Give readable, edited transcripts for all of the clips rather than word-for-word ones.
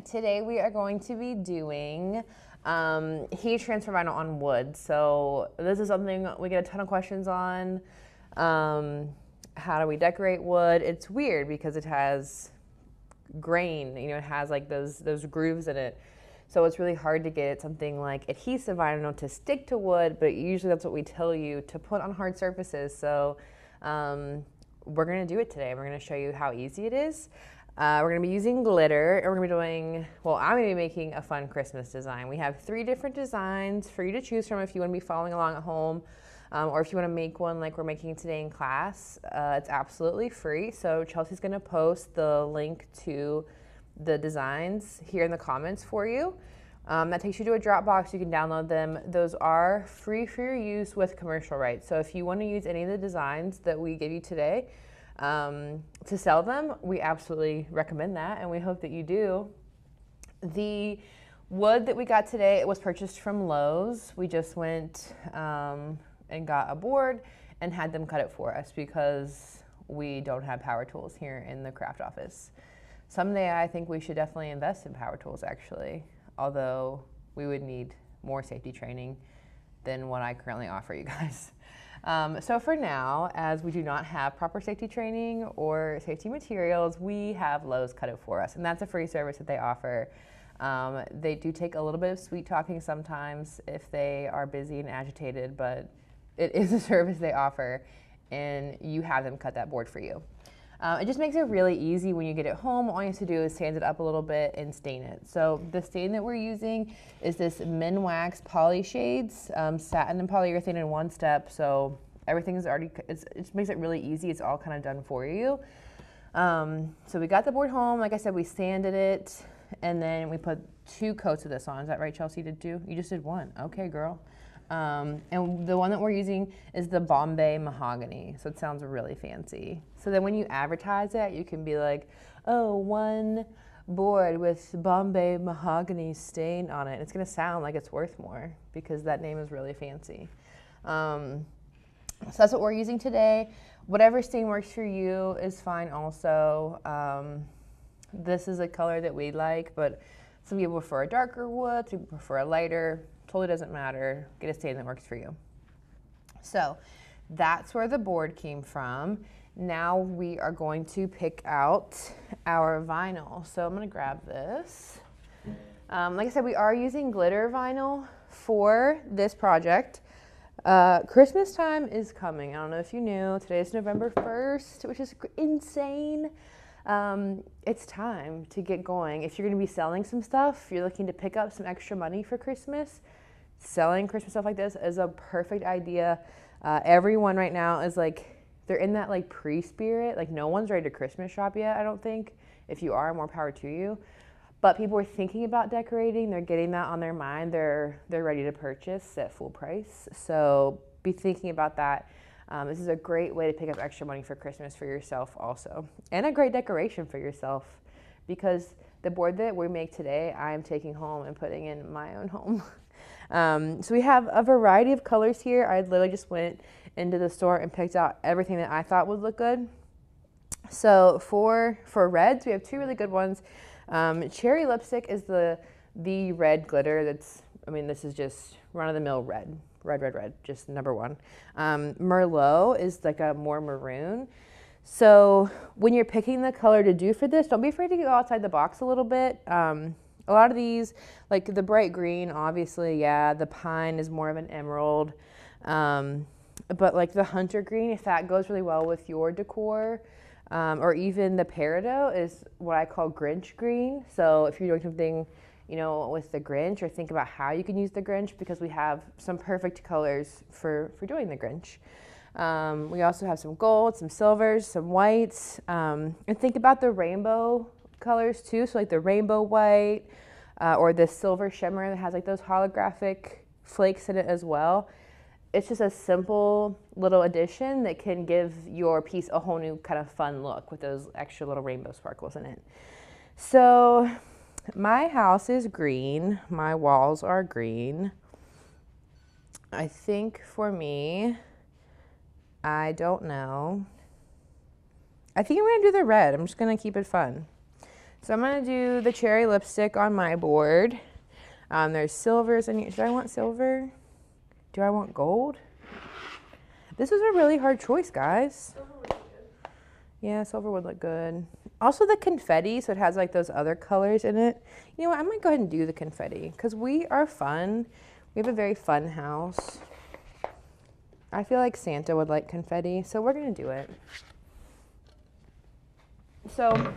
Today we are going to be doing heat transfer vinyl on wood. So this is something we get a ton of questions on. How do we decorate wood? It's weird because it has grain, it has like those grooves in it. So it's really hard to get something like adhesive vinyl to stick to wood, but usually that's what we tell you to put on hard surfaces. So we're gonna do it today. We're gonna show you how easy it is. We're gonna be using glitter, and we're gonna be doing, well, I'm gonna be making a fun Christmas design. We have 3 different designs for you to choose from if you wanna be following along at home, or if you wanna make one like we're making today in class. It's absolutely free, so Chelsea's gonna post the link to the designs here in the comments for you. That takes you to a Dropbox. You can download them. Those are free for your use with commercial rights. So if you want to use any of the designs that we give you today to sell them, we absolutely recommend that, and we hope that you do. The wood that we got today, it was purchased from Lowe's. We just went and got a board and had them cut it for us because we don't have power tools here in the craft office. Someday I think we should definitely invest in power tools, actually, although we would need more safety training than what I currently offer you guys. So for now, as we do not have proper safety training or safety materials, we have Lowe's cut it for us, and that's a free service that they offer. They do take a little bit of sweet talking sometimes if they are busy and agitated, but it is a service they offer, and you have them cut that board for you. It just makes it really easy when you get it home. All you have to do is sand it up a little bit and stain it. So the stain that we're using is this Minwax Poly Shades, satin and polyurethane in one step. So everything is already, it makes it really easy. It's all kind of done for you. So we got the board home. Like I said, we sanded it, and then we put 2 coats of this on. Is that right, Chelsea? You did 2? You just did 1. Okay, girl. And the one that we're using is the Bombay Mahogany, so it sounds really fancy. So then when you advertise it, you can be like, oh, 1 board with Bombay Mahogany stain on it. It's gonna sound like it's worth more because that name is really fancy. So that's what we're using today. Whatever stain works for you is fine also. This is a color that we like, but some people prefer a darker wood, some people prefer a lighter. Totally doesn't matter. Get a stain that works for you. So that's where the board came from. Now we are going to pick out our vinyl. So I'm going to grab this. Like I said, we are using glitter vinyl for this project. Christmas time is coming. I don't know if you knew. Today is November 1st, which is insane. It's time to get going. If you're going to be selling some stuff, you're looking to pick up some extra money for Christmas, selling Christmas stuff like this is a perfect idea. Everyone right now is like, they're in that like pre-spirit. Like no one's ready to Christmas shop yet, I don't think. If you are, more power to you. But people are thinking about decorating. They're getting that on their mind. They're ready to purchase at full price. So be thinking about that. This is a great way to pick up extra money for Christmas for yourself also. And a great decoration for yourself, because the board that we make today, I'm taking home and putting in my own home. So we have a variety of colors here. I literally just went into the store and picked out everything that I thought would look good. So for reds, we have 2 really good ones. Cherry Lipstick is the red glitter that's, this is just run-of-the-mill red. Red, just number 1. Merlot is like a more maroon. So when you're picking the color to do for this, don't be afraid to go outside the box a little bit. A lot of these, like the bright green, obviously, yeah, the pine is more of an emerald. But like the hunter green, if that goes really well with your decor, or even the peridot is what I call Grinch green. So if you're doing something with the Grinch, or think about how you can use the Grinch, because we have some perfect colors for doing the Grinch. We also have some gold, some silvers, some whites, and think about the rainbow colors too. So like the rainbow white, or the silver shimmer that has like those holographic flakes in it as well. It's just a simple little addition that can give your piece a whole new kind of fun look with those extra little rainbow sparkles in it. So my house is green. My walls are green. I think for me, I don't know. I think I'm going to do the red. I'm just going to keep it fun. So I'm gonna do the cherry lipstick on my board. There's silvers in here. Should I want silver? Do I want gold? This is a really hard choice, guys. Silver would be good. Yeah, silver would look good. Also the confetti, so it has like those other colors in it. You know what, I might go ahead and do the confetti because we are fun. We have a very fun house. I feel like Santa would like confetti, so we're gonna do it. So,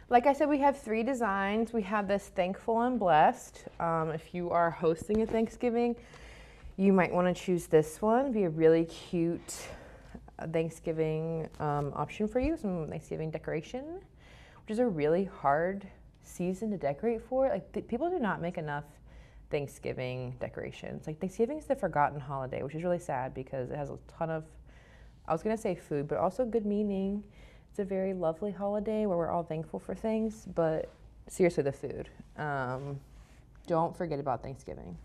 like I said, we have 3 designs. We have this thankful and blessed. If you are hosting a Thanksgiving, you might want to choose this one. It'd be a really cute Thanksgiving option for you, some Thanksgiving decoration, which is a really hard season to decorate for. Like people do not make enough Thanksgiving decorations. Like Thanksgiving is the forgotten holiday, which is really sad because it has a ton of, I was gonna say food, but also good meaning. It's a very lovely holiday where we're all thankful for things, but seriously, the food. Don't forget about Thanksgiving.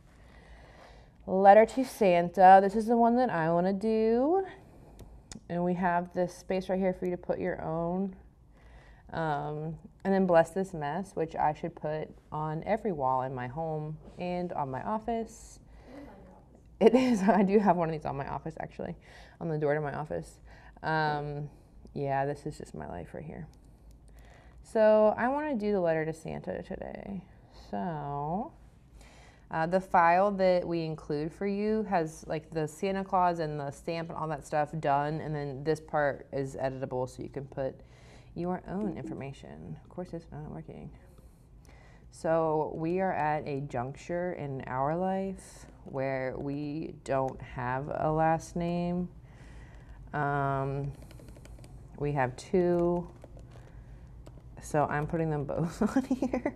Letter to Santa. This is the one that I want to do. And we have this space right here for you to put your own. And then bless this mess, which I should put on every wall in my home and on my office. It is. I do have one of these on my office, actually, on the door to my office. Yeah, this is just my life right here. So I want to do the letter to Santa today. So the file that we include for you has like the Santa Claus and the stamp and all that stuff done, and then this part is editable so you can put your own information. Of course, it's not working. So we are at a juncture in our life where we don't have a last name. We have 2, so I'm putting them both on here.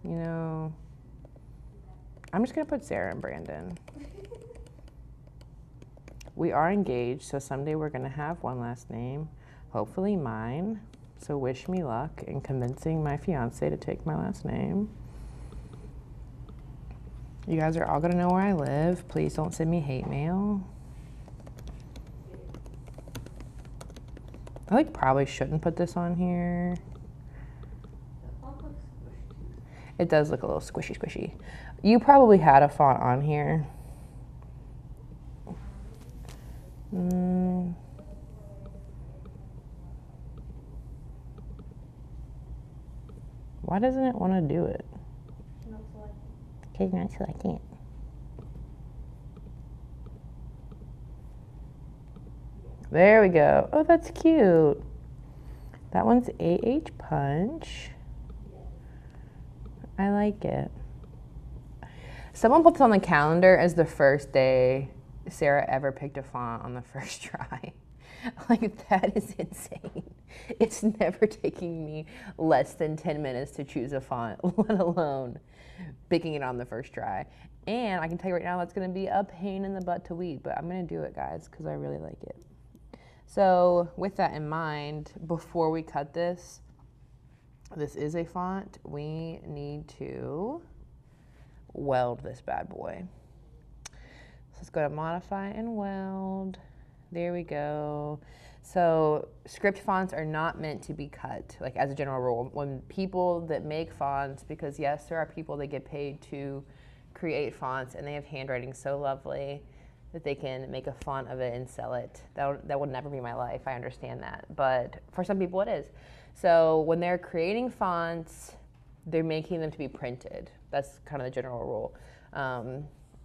You know, I'm just gonna put Sarah and Brandon. We are engaged, so someday we're gonna have one last name, hopefully mine. So wish me luck in convincing my fiance to take my last name. You guys are all gonna know where I live. Please don't send me hate mail. I like probably shouldn't put this on here. It does look a little squishy squishy. You probably had a font on here. Why doesn't it want to do it? Okay, not so I can't. There we go. Oh, that's cute. That one's AH Punch. I like it. Someone put this on the calendar as the first day Sarah ever picked a font on the first try. Like, that is insane. It's never taking me less than 10 minutes to choose a font, let alone picking it on the first try. And I can tell you right now, that's gonna be a pain in the butt to weed, but I'm gonna do it, guys, because I really like it. So with that in mind, before we cut this is a font, we need to weld this bad boy. So let's go to modify and weld. There we go. So script fonts are not meant to be cut, like as a general rule. When people that make fonts, because yes, there are people that get paid to create fonts and they have handwriting so lovely that they can make a font of it and sell it. That would never be my life, I understand that. But for some people it is. So when they're creating fonts, they're making them to be printed. That's kind of the general rule,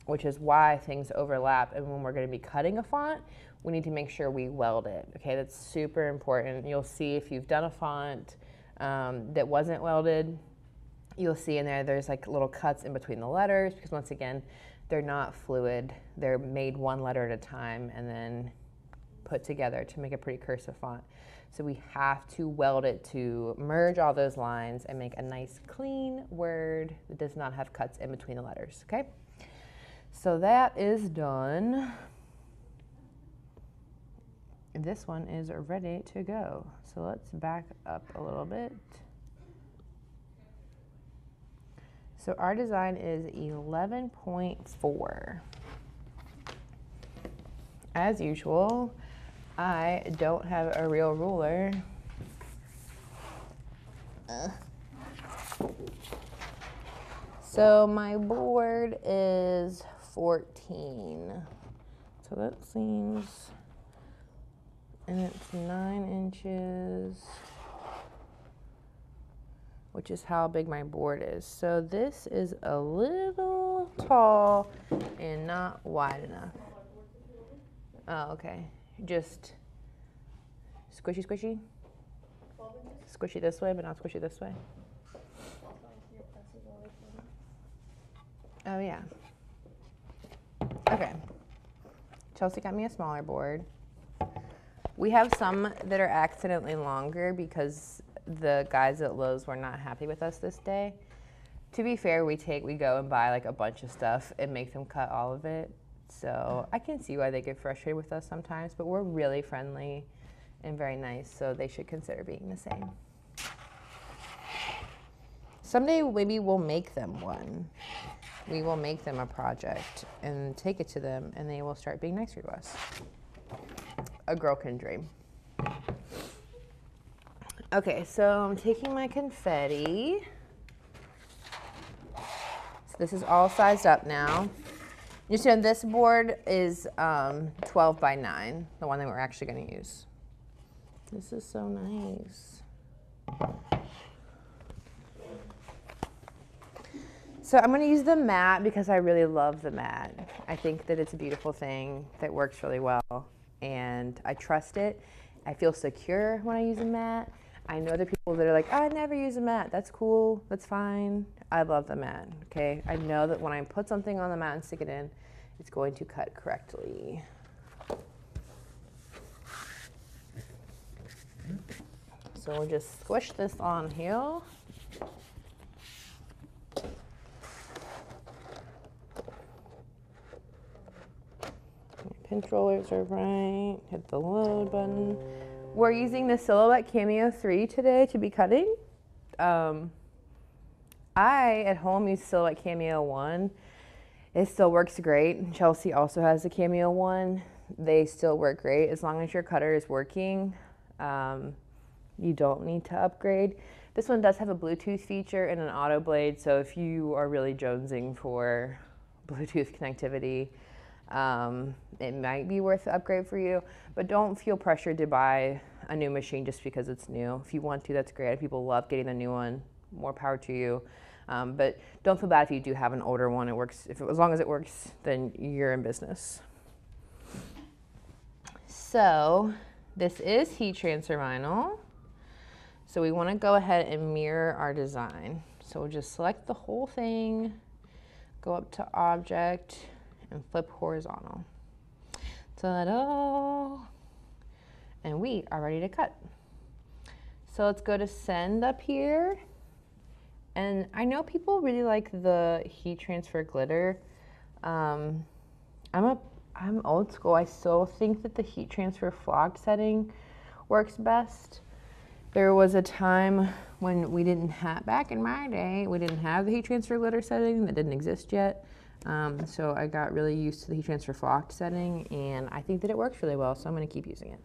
which is why things overlap. And when we're gonna be cutting a font, we need to make sure we weld it, okay? That's super important. You'll see if you've done a font that wasn't welded, you'll see in there's like little cuts in between the letters, because once again, they're not fluid. They're made one letter at a time and then put together to make a pretty cursive font. So we have to weld it to merge all those lines and make a nice clean word that does not have cuts in between the letters, okay? So that is done. This one is ready to go. So let's back up a little bit. So our design is 11.4. As usual, I don't have a real ruler. So my board is 14. So that seems, and it's 9 inches, which is how big my board is. So this is a little tall and not wide enough. Oh, okay. Just squishy, squishy. Squishy this way, but not squishy this way. Oh, yeah. Okay. Chelsea got me a smaller board. We have some that are accidentally longer because the guys at Lowe's were not happy with us this day. To be fair, we go and buy like a bunch of stuff and make them cut all of it. So I can see why they get frustrated with us sometimes, but we're really friendly and very nice, so they should consider being the same. Someday maybe we'll make them one. We will make them a project and take it to them, and they will start being nicer to us. A girl can dream. Okay, so I'm taking my confetti. So this is all sized up now. Just know this board is 12 by 9, the one that we're actually going to use. This is so nice. So I'm going to use the mat because I really love the mat. I think that it's a beautiful thing that works really well, and I trust it. I feel secure when I use a mat. I know there are people that are like, I never use a mat. That's cool. That's fine. I love the mat. Okay. I know that when I put something on the mat and stick it in, it's going to cut correctly. So we'll just squish this on here. Pinch rollers are right. Hit the load button. We're using the Silhouette Cameo 3 today to be cutting. I, at home, use Silhouette Cameo 1. It still works great. Chelsea also has the Cameo 1. They still work great. As long as your cutter is working, you don't need to upgrade. This one does have a Bluetooth feature and an auto blade, so if you are really jonesing for Bluetooth connectivity, it might be worth the upgrade for you, but don't feel pressured to buy a new machine just because it's new. If you want to, that's great. People love getting the new one. More power to you. But don't feel bad if you do have an older one. It works. As long as it works, then you're in business. So this is heat transfer vinyl. So we want to go ahead and mirror our design. So we'll just select the whole thing, go up to Object, and flip horizontal. Ta-da! And we are ready to cut. So let's go to Send up here. And I know people really like the heat transfer glitter. I'm old school. I still think that the heat transfer flocked setting works best. There was a time when we didn't have, back in my day, we didn't have the heat transfer glitter setting. That didn't exist yet. So I got really used to the heat transfer flocked setting, and I think that it works really well, so I'm going to keep using it.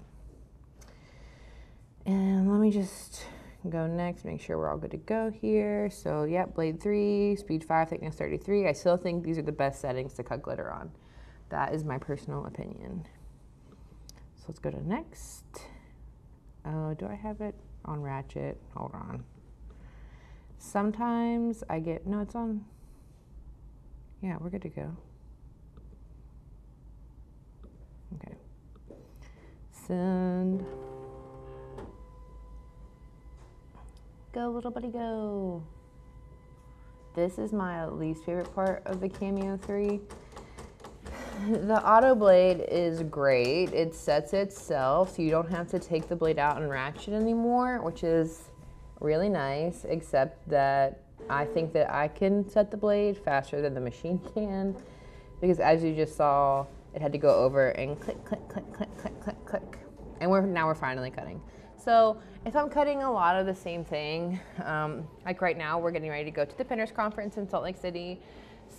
And let me just go next, make sure we're all good to go here. So yeah, blade 3, speed 5, thickness 33. I still think these are the best settings to cut glitter on. That is my personal opinion. So let's go to next. Oh, do I have it on ratchet? Hold on. Sometimes I get, no, it's on. Yeah, we're good to go. Okay. Send. Go, little buddy, go. This is my least favorite part of the Cameo 3. The auto blade is great. It sets itself, so you don't have to take the blade out and ratchet anymore, which is really nice, except that I think that I can set the blade faster than the machine can, because as you just saw, it had to go over and click, click, click, click, click, click, click. And now we're finally cutting. So if I'm cutting a lot of the same thing, like right now, we're getting ready to go to the Pinners Conference in Salt Lake City.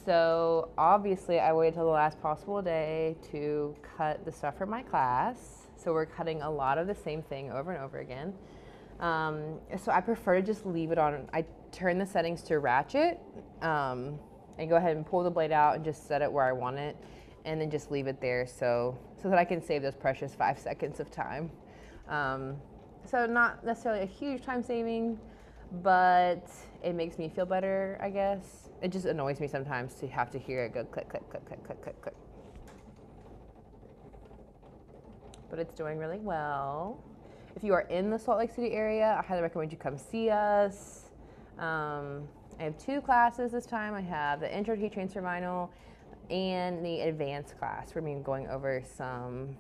So obviously I waited till the last possible day to cut the stuff for my class. So we're cutting a lot of the same thing over and over again. So I prefer to just leave it on. I turn the settings to ratchet and go ahead and pull the blade out and just set it where I want it, and then just leave it there so that I can save those precious 5 seconds of time. So not necessarily a huge time saving, but it makes me feel better, I guess. It just annoys me sometimes to have to hear it go click, click, click, click, click, click, click. But it's doing really well. If you are in the Salt Lake City area, I highly recommend you come see us. I have 2 classes this time. I have the Intro to Heat Transfer Vinyl and the Advanced class where I'm going over some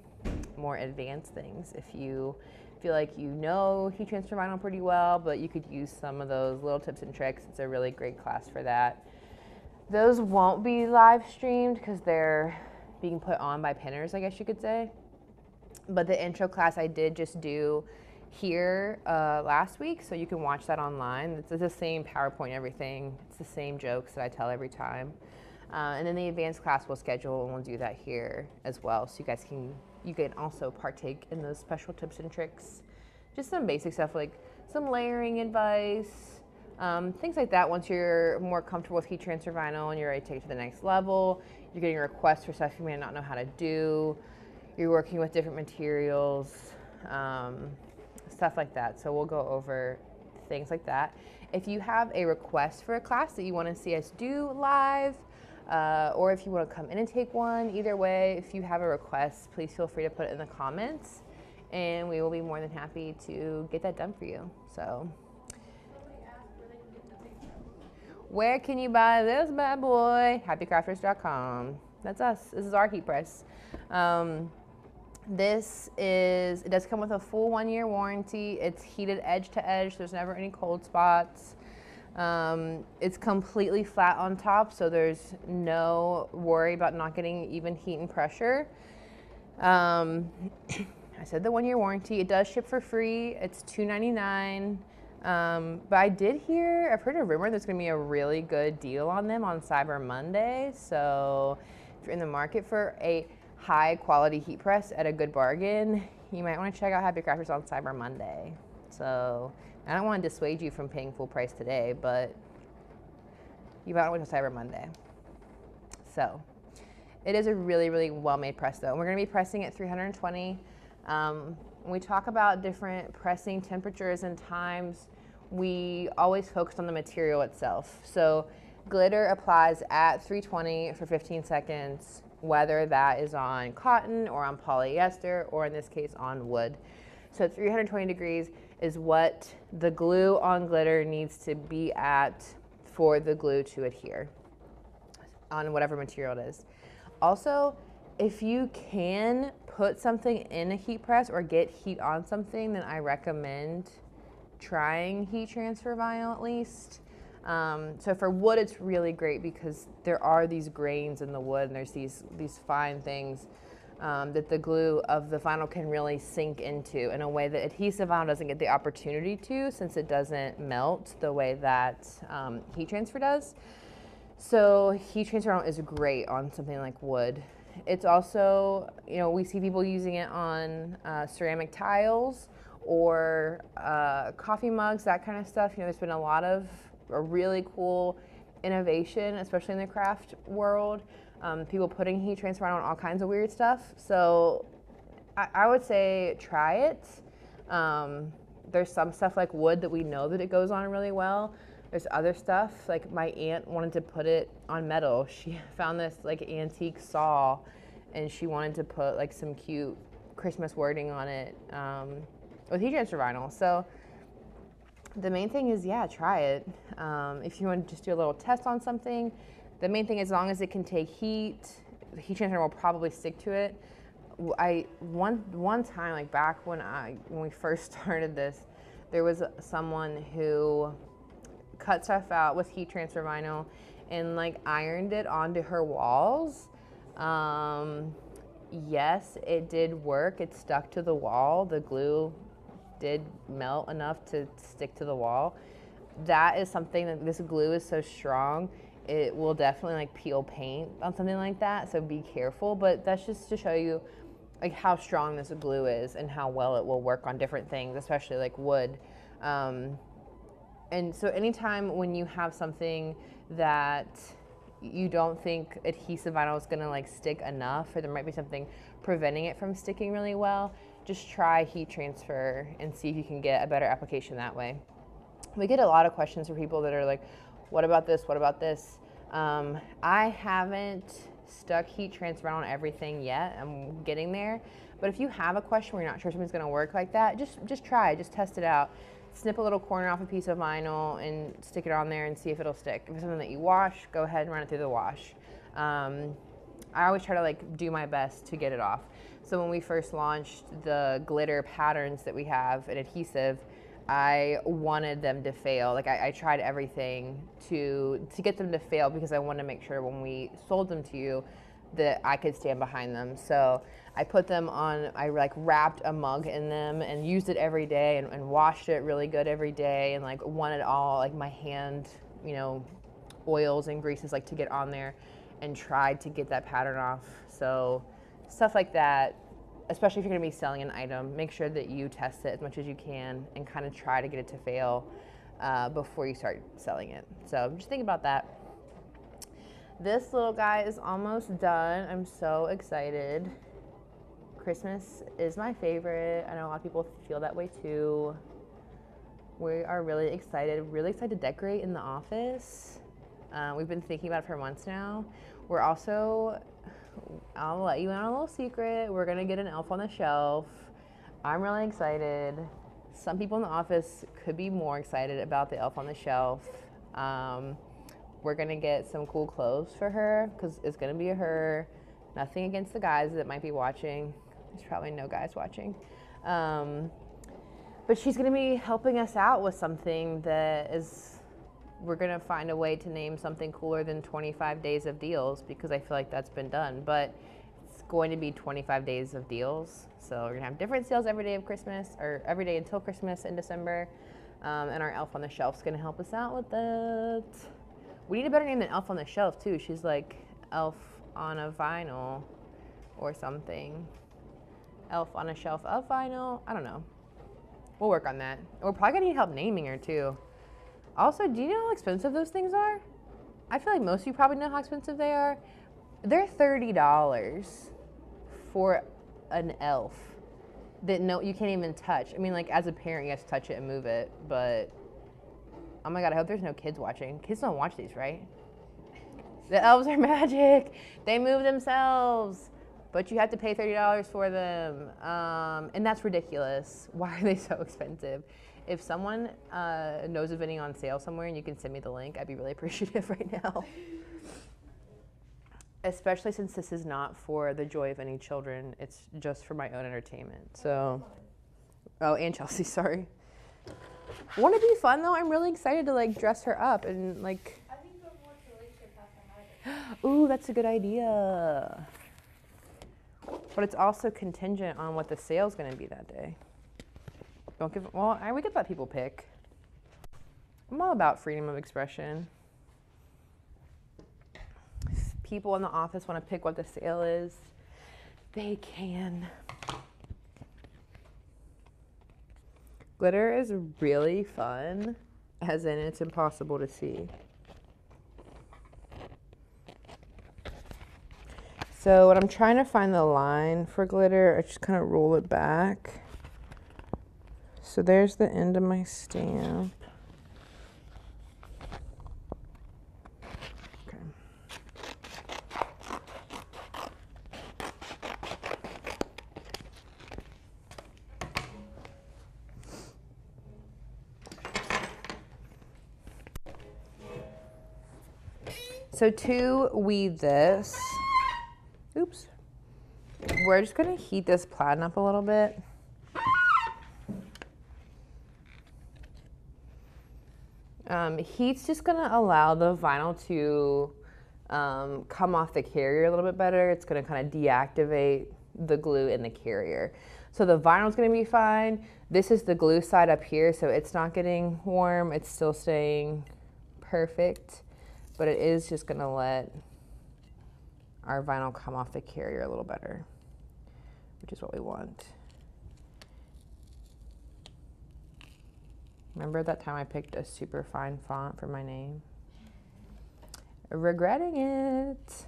more advanced things. If you feel like you know heat transfer vinyl pretty well, but you could use some of those little tips and tricks, it's a really great class for that. Those won't be live streamed because they're being put on by pinners, I guess you could say. But the intro class I did just do here last week, so you can watch that online. It's the same PowerPoint, everything. It's the same jokes that I tell every time. And then the advanced class we'll schedule and we'll do that here as well, so you can also partake in those special tips and tricks. Just some basic stuff like some layering advice, things like that. Once you're more comfortable with heat transfer vinyl and you're ready to take it to the next level, you're getting requests for stuff you may not know how to do, you're working with different materials, stuff like that. So we'll go over things like that. If you have a request for a class that you want to see us do live, or if you want to come in and take one, either way, if you have a request, please feel free to put it in the comments and we will be more than happy to get that done for you. So, where can you buy this bad boy? happycrafters.com. That's us. This is our heat press. It does come with a full 1-year warranty. It's heated edge to edge. There's never any cold spots. It's completely flat on top, so there's no worry about not getting even heat and pressure. I said the 1-year warranty. It does ship for free. It's $2.99. But I've heard a rumor there's going to be a really good deal on them on Cyber Monday. So if you're in the market for a high quality heat press at a good bargain, you might want to check out Happy Crafters on Cyber Monday. So I don't want to dissuade you from paying full price today, but you might want to wait till Cyber Monday. So it is a really, really well-made press though. And we're going to be pressing at 320. When we talk about different pressing temperatures and times, we always focus on the material itself. So glitter applies at 320 for 15 seconds, whether that is on cotton or on polyester, or in this case on wood. So 320 degrees is what the glue on glitter needs to be at for the glue to adhere on whatever material it is. Also, if you can put something in a heat press or get heat on something, then I recommend trying heat transfer vinyl at least. So for wood, it's really great because there are these grains in the wood and there's these fine things that the glue of the vinyl can really sink into in a way that adhesive vinyl doesn't get the opportunity to, since it doesn't melt the way that heat transfer does. So heat transfer vinyl is great on something like wood. It's also, we see people using it on ceramic tiles or coffee mugs, that kind of stuff. There's been a lot of really cool innovation, especially in the craft world. People putting heat transfer on all kinds of weird stuff. So I would say try it. There's some stuff like wood that we know that it goes on really well. There's other stuff, like my aunt wanted to put it on metal. She found this like antique saw and she wanted to put like some cute Christmas wording on it with heat transfer vinyl. So the main thing is, yeah, try it. If you want to just do a little test on something, the main thing is as long as it can take heat, the heat transfer will probably stick to it. One time, like back when we first started this, there was someone who cut stuff out with heat transfer vinyl and like ironed it onto her walls. Yes, it did work. It stuck to the wall. The glue did melt enough to stick to the wall. That is something that this glue is so strong, it will definitely like peel paint on something like that. So be careful, but that's just to show you like how strong this glue is and how well it will work on different things, especially like wood. And so anytime when you have something that you don't think adhesive vinyl is gonna like stick enough, or there might be something preventing it from sticking really well, just try heat transfer and see if you can get a better application that way. We get a lot of questions from people that are like, what about this? What about this? I haven't stuck heat transfer on everything yet. I'm getting there. But if you have a question where you're not sure something's gonna work like that, just try, just test it out. Snip a little corner off a piece of vinyl and stick it on there and see if it'll stick. If it's something that you wash, go ahead and run it through the wash. I always try to like do my best to get it off. So when we first launched the glitter patterns that we have in adhesive, I wanted them to fail. Like I tried everything to get them to fail because I wanted to make sure when we sold them to you that I could stand behind them. So I put them on, I like wrapped a mug in them and used it every day and washed it really good every day, and like wanted all like my hand, you know, oils and greases like to get on there, and tried to get that pattern off. So stuff like that, especially if you're gonna be selling an item, make sure that you test it as much as you can and kind of try to get it to fail before you start selling it. So just think about that. This little guy is almost done. I'm so excited. Christmas is my favorite. I know a lot of people feel that way too. We are really excited to decorate in the office. We've been thinking about it for months now. We're also, I'll let you in on a little secret. We're gonna get an elf on the shelf. I'm really excited. Some people in the office could be more excited about the elf on the shelf. We're gonna get some cool clothes for her because it's gonna be a her. Nothing against the guys that might be watching. There's probably no guys watching. But she's gonna be helping us out with something that is, we're gonna find a way to name something cooler than 25 days of deals, because I feel like that's been done. But it's going to be 25 days of deals. So we're gonna have different sales every day of Christmas, or every day until Christmas in December. And our elf on the shelf is gonna help us out with that. We need a better name than elf on the shelf too. She's like elf on a vinyl or something. Elf on a shelf of vinyl. I don't know. We'll work on that. We're probably gonna need help naming her too. Also, do you know how expensive those things are? I feel like most of you probably know how expensive they are. They're $30 for an elf that no, you can't even touch. I mean, like as a parent, you have to touch it and move it, but oh my God, I hope there's no kids watching. Kids don't watch these, right? The elves are magic. They move themselves, but you have to pay $30 for them. And that's ridiculous. Why are they so expensive? If someone knows of any on sale somewhere and you can send me the link, I'd be really appreciative right now. Especially since this is not for the joy of any children. It's just for my own entertainment. So, oh, and Chelsea, sorry. Won't it be fun though? I'm really excited to like dress her up and like. I think the more relationship has. Ooh, that's a good idea. But it's also contingent on what the sale's going to be that day. Don't give. Well, we could let people pick. I'm all about freedom of expression. If people in the office want to pick what the sale is, they can. Glitter is really fun, as in it's impossible to see. So when I'm trying to find the line for glitter, I just kind of roll it back. So there's the end of my stamp. Okay. So to weave this, oops, we're just gonna heat this platen up a little bit. Heat's just gonna allow the vinyl to come off the carrier a little bit better. It's gonna kind of deactivate the glue in the carrier. So the vinyl's gonna be fine. This is the glue side up here, so it's not getting warm. It's still staying perfect, but it is just gonna let our vinyl come off the carrier a little better. which is what we want. Remember that time I picked a super fine font for my name? Regretting it.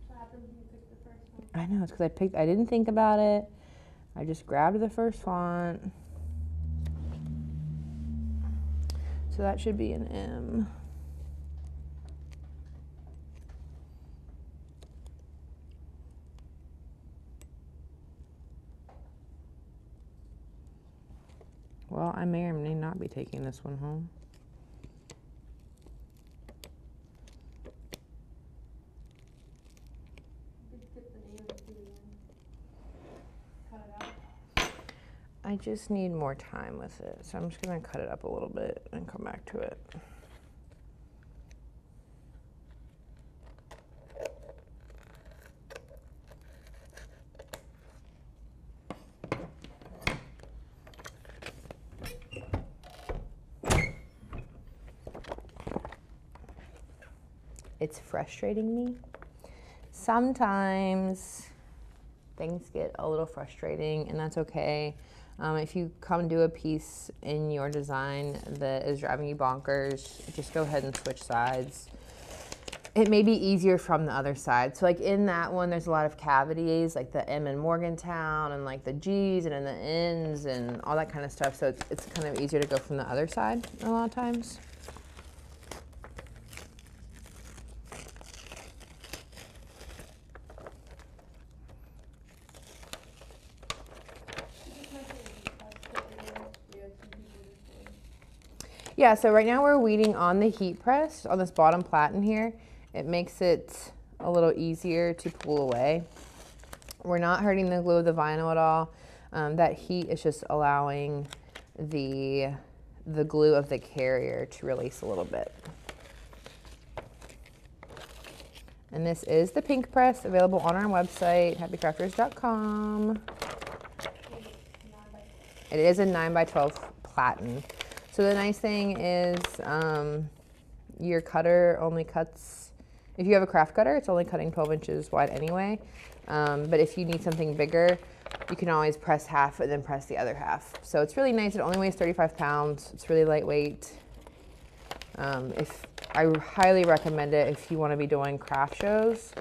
What happened when you picked the first one? I know, it's because I didn't think about it. I just grabbed the first font. So that should be an M. Well, I may or may not be taking this one home. I just need more time with it, so I'm just gonna cut it up a little bit and come back to it. It's frustrating me. Sometimes things get a little frustrating, and that's okay. If you come to a piece in your design that is driving you bonkers, just go ahead and switch sides. It may be easier from the other side. So like in that one, there's a lot of cavities, like the M in Morgantown and like the G's and in the N's and all that kind of stuff. So it's kind of easier to go from the other side a lot of times. Yeah, so right now we're weeding on the heat press on this bottom platen here. It makes it a little easier to pull away. We're not hurting the glue of the vinyl at all. That heat is just allowing the glue of the carrier to release a little bit. And this is the pink press, available on our website, happycrafters.com. It is a 9x12 platen. So the nice thing is your cutter only cuts, if you have a craft cutter, it's only cutting 12 inches wide anyway. But if you need something bigger, you can always press half and then press the other half. So it's really nice. It only weighs 35 pounds. It's really lightweight. I highly recommend it if you want to be doing craft shows.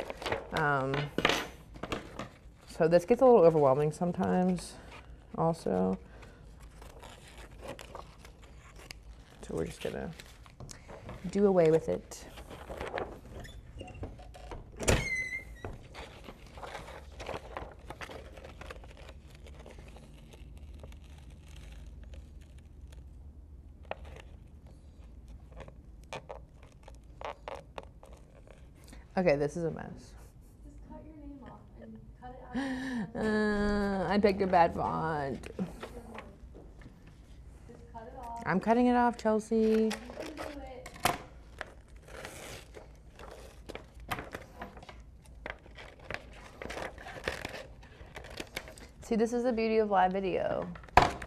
So this gets a little overwhelming sometimes also. So we're just gonna do away with it. Okay, this is a mess. Just cut your name off and cut it out. I picked a bad font. Just cut it off. I'm cutting it off, Chelsea. You can do it. See, this is the beauty of live video.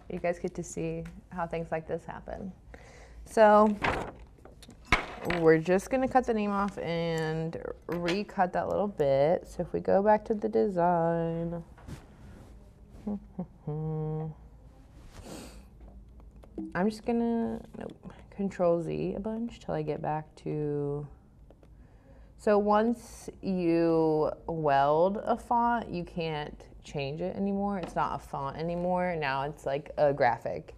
You guys get to see how things like this happen. So we're just gonna cut the name off and recut that little bit. So if we go back to the design, I'm just gonna Control Z a bunch till I get back to. So once you weld a font, you can't change it anymore. It's not a font anymore. Now it's like a graphic.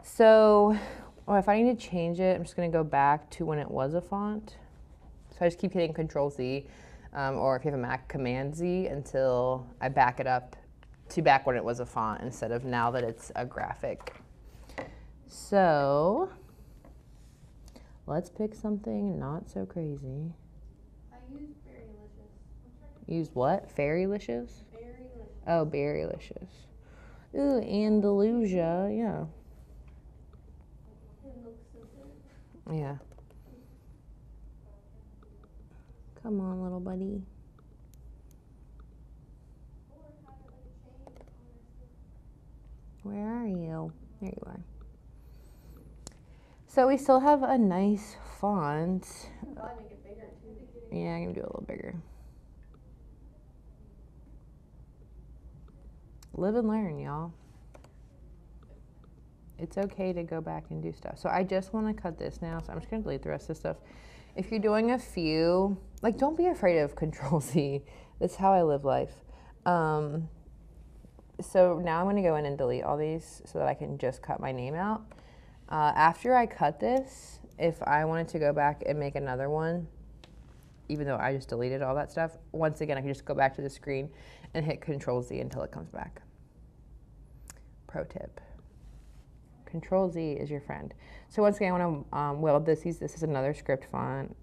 So if I need to change it, I'm just gonna go back to when it was a font. So I just keep hitting Control Z, or if you have a Mac, Command Z until I back it up to back when it was a font instead of now that it's a graphic. So let's pick something not so crazy. I use Berrylicious. Use what? Fairylicious? Berrylicious. Oh, Berrylicious. Ooh, Andalusia, yeah. It looks so good. Yeah. Come on, little buddy. Or have it like a chain on Where are you? There you are. So we still have a nice font. it. Probably make it bigger too. Yeah, I'm gonna do it a little bigger. live and learn, y'all. It's okay to go back and do stuff. So I just want to cut this now, so I'm just going to delete the rest of this stuff. If you're doing a few, like, don't be afraid of Control Z. That's how I live life. So now I'm going to go in and delete all these so that I can just cut my name out. After I cut this, if I wanted to go back and make another one, even though I just deleted all that stuff, once again, I can just go back to the screen and hit Control Z until it comes back. Pro tip. Control Z is your friend. So once again, I want to weld this. This is another script font.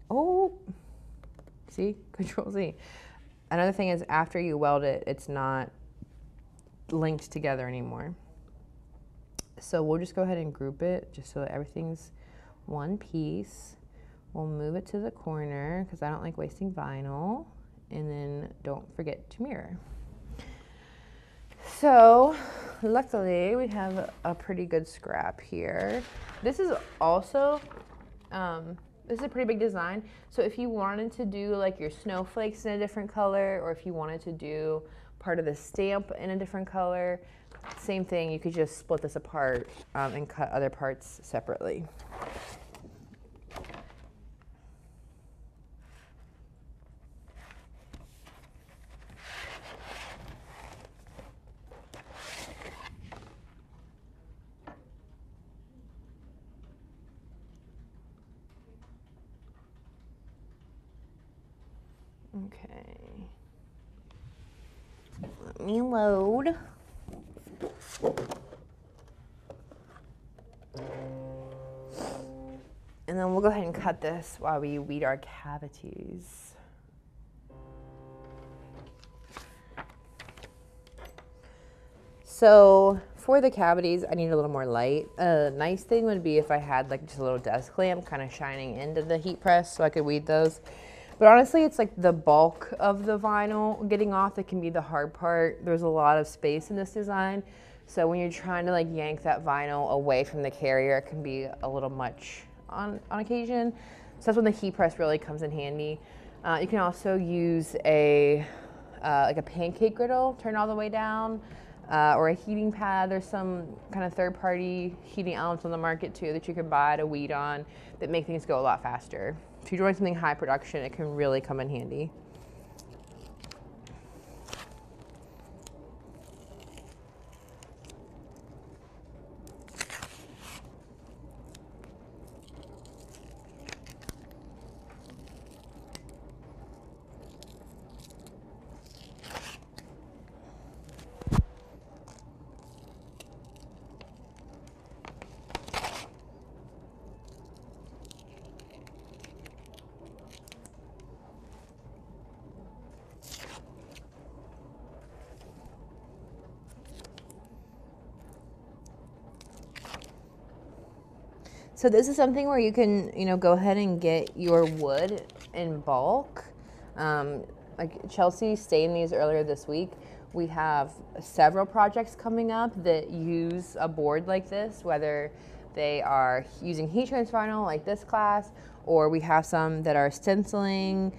Oh, see, Control Z. Another thing is after you weld it, it's not linked together anymore. So we'll just go ahead and group it just so that everything's one piece. We'll move it to the corner because I don't like wasting vinyl. And then don't forget to mirror. So luckily we have a pretty good scrap here. This is also, this is a pretty big design. So if you wanted to do like your snowflakes in a different color, or if you wanted to do part of the stamp in a different color, same thing, you could just split this apart and cut other parts separately. Okay, let me load. And then we'll go ahead and cut this while we weed our cavities. So for the cavities, I need a little more light. A nice thing would be if I had like just a little desk lamp kind of shining into the heat press so I could weed those. But honestly, it's like the bulk of the vinyl getting off that can be the hard part. There's a lot of space in this design. So when you're trying to like yank that vinyl away from the carrier, it can be a little much on occasion. So that's when the heat press really comes in handy. You can also use a like a pancake griddle, turn all the way down, or a heating pad. There's some kind of third-party heating elements on the market too that you can buy to weed on that make things go a lot faster. If you're doing something high production, it can really come in handy. So this is something where you can, go ahead and get your wood in bulk. Like Chelsea stained these earlier this week. We have several projects coming up that use a board like this, whether they are using heat transfer vinyl like this class, or we have some that are stenciling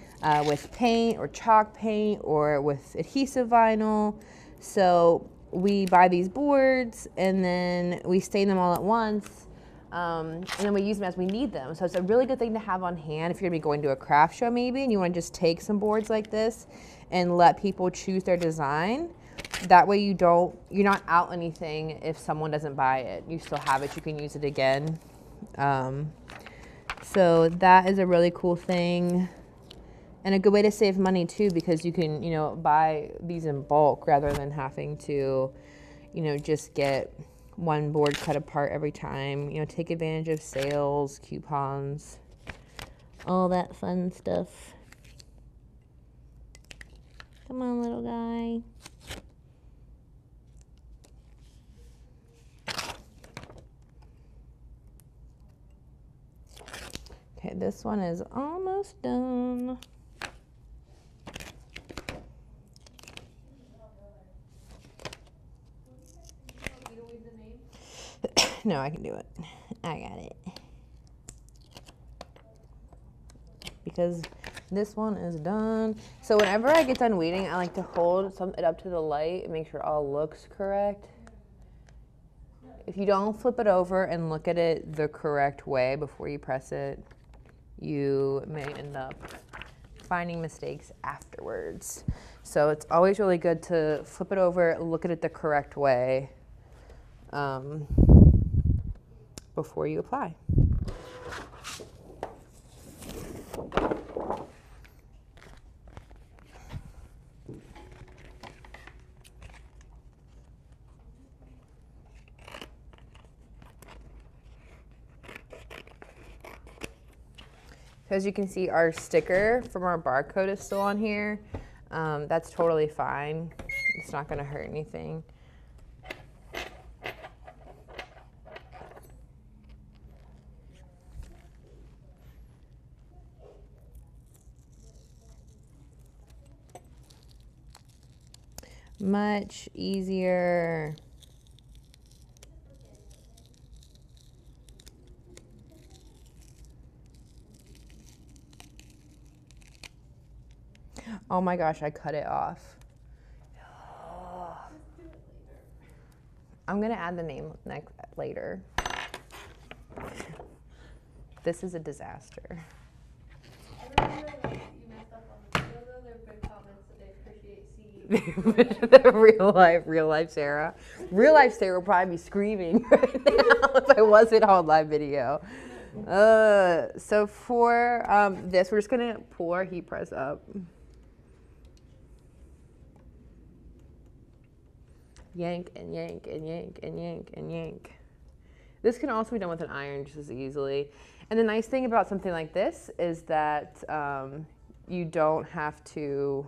with paint or chalk paint or with adhesive vinyl. So we buy these boards and then we stain them all at once. And then we use them as we need them. So it's a really good thing to have on hand if you're gonna be going to a craft show maybe and you wanna just take some boards like this and let people choose their design. That way you're not out anything if someone doesn't buy it. You still have it, you can use it again. So that is a really cool thing and a good way to save money too, because you can, buy these in bulk rather than having to, just get one board cut apart every time. Take advantage of sales, coupons, all that fun stuff. Come on, little guy. Okay, this one is almost done. No, I can do it. I got it. Because This one is done. So whenever I get done weeding, I like to hold it up to the light and make sure it all looks correct. If you don't flip it over and look at it the correct way before you press it, you may end up finding mistakes afterwards. So it's always really good to flip it over, look at it the correct way before you apply. As you can see, our sticker from our barcode is still on here. That's totally fine. It's not going to hurt anything. Much easier. Oh my gosh, I cut it off. I'm gonna add the name later. This is a disaster. I remember like you messed up on the video though. There were good comments that they appreciate seeing. The real life Sarah. Real life Sarah will probably be screaming right now if I wasn't on live video. So for this, we're just gonna pull our heat press up. Yank and yank and yank and yank and yank. This can also be done with an iron just as easily. And the nice thing about something like this is that you don't have to,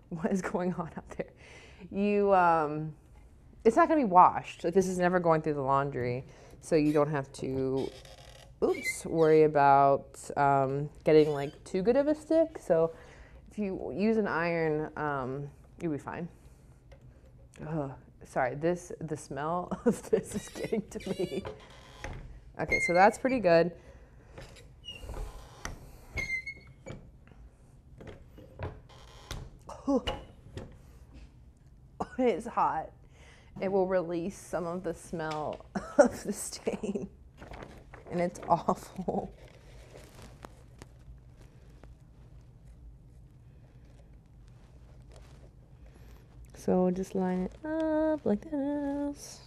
what is going on out there? It's not gonna be washed. Like, this is never going through the laundry. So you don't have to, worry about getting like too good of a stick. So if you use an iron, you'll be fine. Ugh. Sorry, the smell of this is getting to me. Okay, so that's pretty good. It's hot. It will release some of the smell of the stain, and it's awful. So just line it up like this.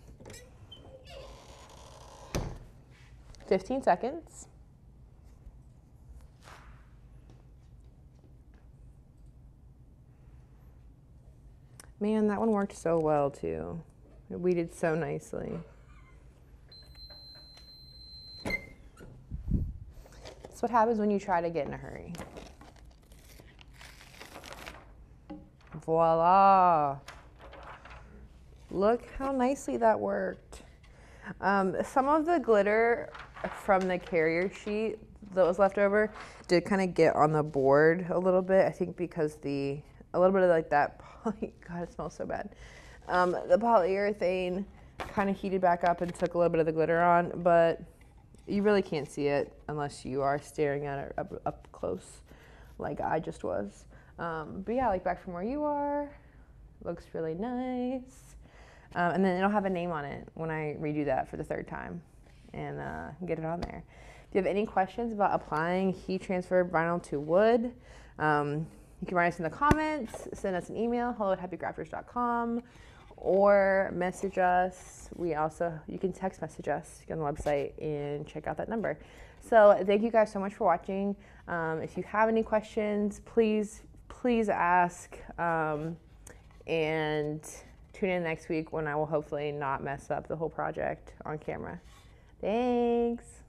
15 seconds. Man, that one worked so well too. It weeded so nicely. That's what happens when you try to get in a hurry. Voila. Look how nicely that worked. Some of the glitter from the carrier sheet that was left over did kind of get on the board a little bit. I think because a little bit of like that, God, it smells so bad. The polyurethane kind of heated back up and took a little bit of the glitter on, but you really can't see it unless you are staring at it up close like I just was. But yeah, like back from where you are, looks really nice. And then it'll have a name on it when I redo that for the third time and get it on there. If you have any questions about applying heat transfer vinyl to wood, you can write us in the comments, send us an email, hello@happygrafters.com, or message us. You can text message us on the website and check out that number. So thank you guys so much for watching. If you have any questions, please ask, and tune in next week when I will hopefully not mess up the whole project on camera. Thanks.